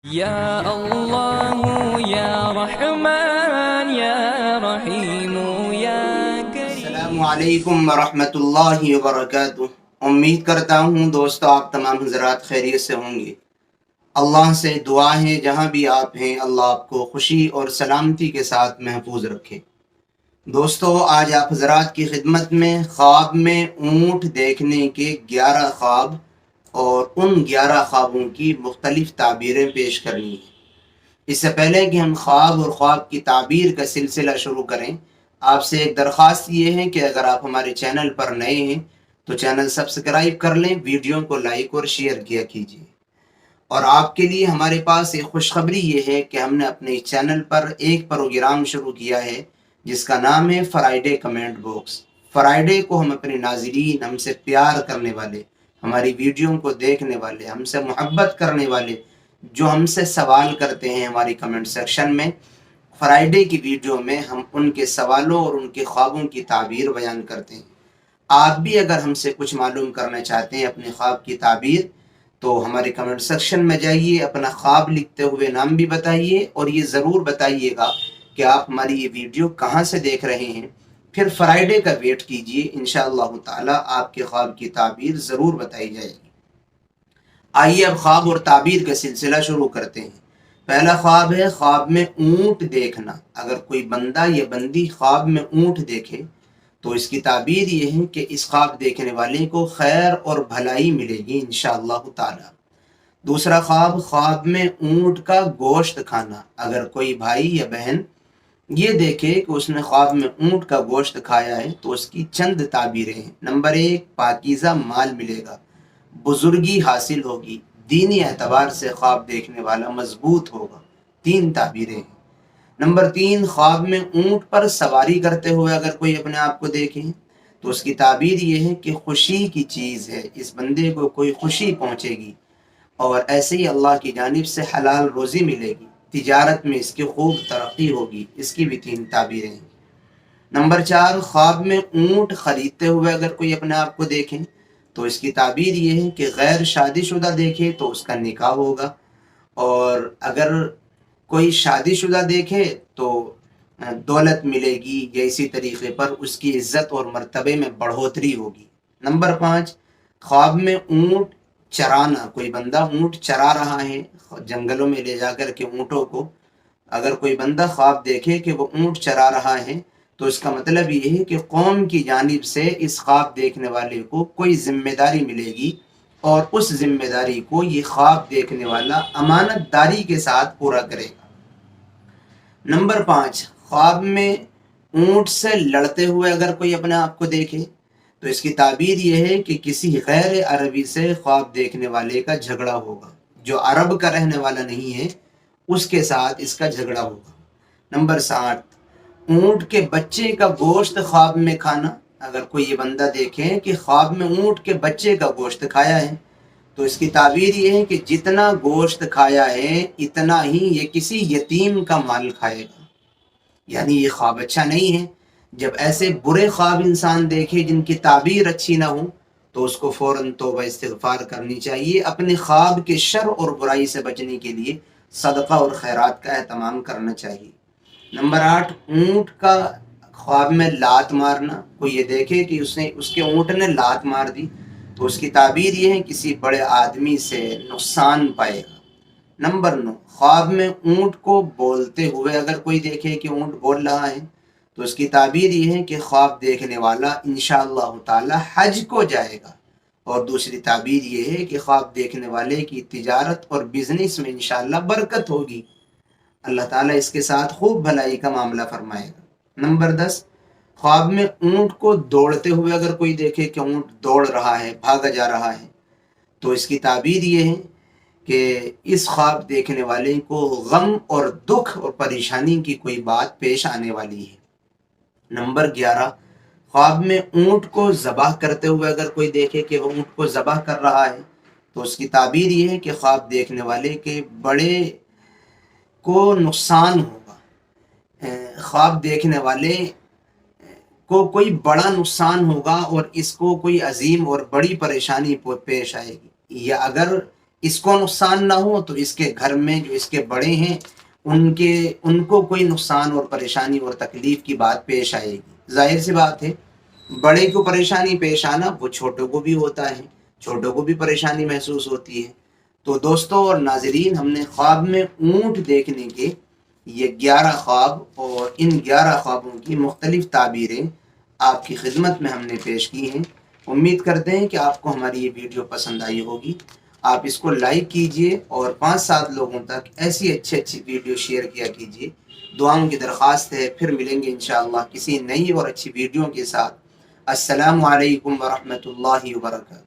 یا اللہ یا رحمن یا رحیم یا کریم۔ السلام علیکم ورحمۃ اللہ وبرکاتہ۔ امید کرتا ہوں دوستو آپ تمام حضرات خیریت سے ہوں گے۔ اللہ سے دعا ہے جہاں بھی آپ ہیں اللہ آپ کو خوشی اور سلامتی کے ساتھ محفوظ رکھے۔ دوستو آج آپ حضرات کی خدمت میں خواب میں اونٹ دیکھنے کے 11 خواب اور ان 11 خوابوں کی مختلف تعبیریں پیش کرنی ہیں۔ اس سے پہلے کہ ہم خواب اور خواب کی تعبیر کا سلسلہ شروع کریں، آپ سے ایک درخواست یہ ہے کہ اگر آپ ہمارے چینل پر نئے ہیں تو چینل سبسکرائب کر لیں، ویڈیو کو لائک اور شیئر کیا کیجیے۔ اور آپ کے لیے ہمارے پاس ایک خوشخبری یہ ہے کہ ہم نے اپنے چینل پر ایک پروگرام شروع کیا ہے جس کا نام ہے فرائیڈے کمنٹ باکس۔ فرائیڈے کو ہم اپنے ناظرین، ہم سے پیار کرنے والے، ہماری ویڈیو کو دیکھنے والے، ہم سے محبت کرنے والے، جو ہم سے سوال کرتے ہیں ہماری کمنٹ سیکشن میں، فرائیڈے کی ویڈیو میں ہم ان کے سوالوں اور ان کے خوابوں کی تعبیر بیان کرتے ہیں۔ آپ بھی اگر ہم سے کچھ معلوم کرنا چاہتے ہیں اپنے خواب کی تعبیر تو ہمارے کمنٹ سیکشن میں جائیے، اپنا خواب لکھتے ہوئے نام بھی بتائیے اور یہ ضرور بتائیے گا کہ آپ ہماری یہ ویڈیو کہاں سے دیکھ رہے ہیں۔ پھر فرائیڈے کا ویٹ کیجیے، انشاءاللہ تعالی آپ کے خواب کی تعبیر ضرور بتائی جائے گی۔ آئیے اب خواب اور تعبیر کا سلسلہ شروع کرتے ہیں۔ پہلا خواب ہے خواب میں اونٹ دیکھنا۔ اگر کوئی بندہ یا بندی خواب میں اونٹ دیکھے تو اس کی تعبیر یہ ہے کہ اس خواب دیکھنے والے کو خیر اور بھلائی ملے گی انشاءاللہ تعالی۔ دوسرا خواب، خواب میں اونٹ کا گوشت کھانا۔ اگر کوئی بھائی یا بہن یہ دیکھے کہ اس نے خواب میں اونٹ کا گوشت کھایا ہے تو اس کی چند تعبیریں ہیں۔ نمبر 1، پاکیزہ مال ملے گا، بزرگی حاصل ہوگی، دینی اعتبار سے خواب دیکھنے والا مضبوط ہوگا۔ 3 تعبیریں ہیں۔ نمبر 3، خواب میں اونٹ پر سواری کرتے ہوئے اگر کوئی اپنے آپ کو دیکھے تو اس کی تعبیر یہ ہے کہ خوشی کی چیز ہے، اس بندے کو کوئی خوشی پہنچے گی اور ایسے ہی اللہ کی جانب سے حلال روزی ملے گی، تجارت میں اس کی خوب ترقی ہوگی۔ اس کی بھی 3 تعبیریں ہیں۔ نمبر 4، خواب میں اونٹ خریدتے ہوئے اگر کوئی اپنے آپ کو دیکھے تو اس کی تعبیر یہ ہے کہ غیر شادی شدہ دیکھے تو اس کا نکاح ہوگا، اور اگر کوئی شادی شدہ دیکھے تو دولت ملے گی، یا اسی طریقے پر اس کی عزت اور مرتبے میں بڑھوتری ہوگی۔ نمبر 5، خواب میں اونٹ چرانا۔ کوئی بندہ اونٹ چرا رہا ہے جنگلوں میں لے جا کر کے اونٹوں کو، اگر کوئی بندہ خواب دیکھے کہ وہ اونٹ چرا رہا ہے تو اس کا مطلب یہ ہے کہ قوم کی جانب سے اس خواب دیکھنے والے کو کوئی ذمہ داری ملے گی اور اس ذمہ داری کو یہ خواب دیکھنے والا امانت داری کے ساتھ پورا کرے گا۔ نمبر 5، خواب میں اونٹ سے لڑتے ہوئے اگر کوئی اپنے آپ کو دیکھے تو اس کی تعبیر یہ ہے کہ کسی غیر عربی سے خواب دیکھنے والے کا جھگڑا ہوگا، جو عرب کا رہنے والا نہیں ہے اس کے ساتھ اس کا جھگڑا ہوگا۔ نمبر 7، اونٹ کے بچے کا گوشت خواب میں کھانا۔ اگر کوئی یہ بندہ دیکھے کہ خواب میں اونٹ کے بچے کا گوشت کھایا ہے تو اس کی تعبیر یہ ہے کہ جتنا گوشت کھایا ہے اتنا ہی یہ کسی یتیم کا مال کھائے گا، یعنی یہ خواب اچھا نہیں ہے۔ جب ایسے برے خواب انسان دیکھے جن کی تعبیر اچھی نہ ہو تو اس کو فوراً توبہ استغفار کرنی چاہیے۔ اپنے خواب کے شر اور برائی سے بچنے کے لیے صدقہ اور خیرات کا اہتمام کرنا چاہیے۔ نمبر 8، اونٹ کا خواب میں لات مارنا۔ کوئی یہ دیکھے کہ اس کے اونٹ نے لات مار دی تو اس کی تعبیر یہ ہے کسی بڑے آدمی سے نقصان پائے گا۔ نمبر 9، خواب میں اونٹ کو بولتے ہوئے اگر کوئی دیکھے کہ اونٹ بول رہا ہے تو اس کی تعبیر یہ ہے کہ خواب دیکھنے والا انشاءاللہ تعالی حج کو جائے گا، اور دوسری تعبیر یہ ہے کہ خواب دیکھنے والے کی تجارت اور بزنس میں انشاءاللہ برکت ہوگی، اللہ تعالیٰ اس کے ساتھ خوب بھلائی کا معاملہ فرمائے گا۔ نمبر 10، خواب میں اونٹ کو دوڑتے ہوئے اگر کوئی دیکھے کہ اونٹ دوڑ رہا ہے، بھاگا جا رہا ہے تو اس کی تعبیر یہ ہے کہ اس خواب دیکھنے والے کو غم اور دکھ اور پریشانی کی کوئی بات پیش آنے والی ہے۔ نمبر 11، خواب میں اونٹ کو ذبح کرتے ہوئے اگر کوئی دیکھے کہ وہ اونٹ کو ذبح کر رہا ہے تو اس کی تعبیر یہ ہے کہ خواب دیکھنے والے کے بڑے کو نقصان ہوگا، خواب دیکھنے والے کو کوئی بڑا نقصان ہوگا اور اس کو کوئی عظیم اور بڑی پریشانی پیش آئے گی، یا اگر اس کو نقصان نہ ہو تو اس کے گھر میں جو اس کے بڑے ہیں ان کو کوئی نقصان اور پریشانی اور تکلیف کی بات پیش آئے گی۔ ظاہر سی بات ہے، بڑے کو پریشانی پیش آنا وہ چھوٹوں کو بھی ہوتا ہے، چھوٹوں کو بھی پریشانی محسوس ہوتی ہے۔ تو دوستوں اور ناظرین، ہم نے خواب میں اونٹ دیکھنے کے یہ 11 خواب اور ان 11 خوابوں کی مختلف تعبیریں آپ کی خدمت میں ہم نے پیش کی ہیں۔ امید کرتے ہیں کہ آپ کو ہماری یہ ویڈیو پسند آئی ہوگی۔ آپ اس کو لائک کیجئے اور 5-7 لوگوں تک ایسی اچھی ویڈیو شیئر کیا کیجئے۔ دعاؤں کی درخواست ہے، پھر ملیں گے انشاءاللہ کسی نئی اور اچھی ویڈیو کے ساتھ۔ السلام علیکم ورحمۃ اللہ وبرکاتہ۔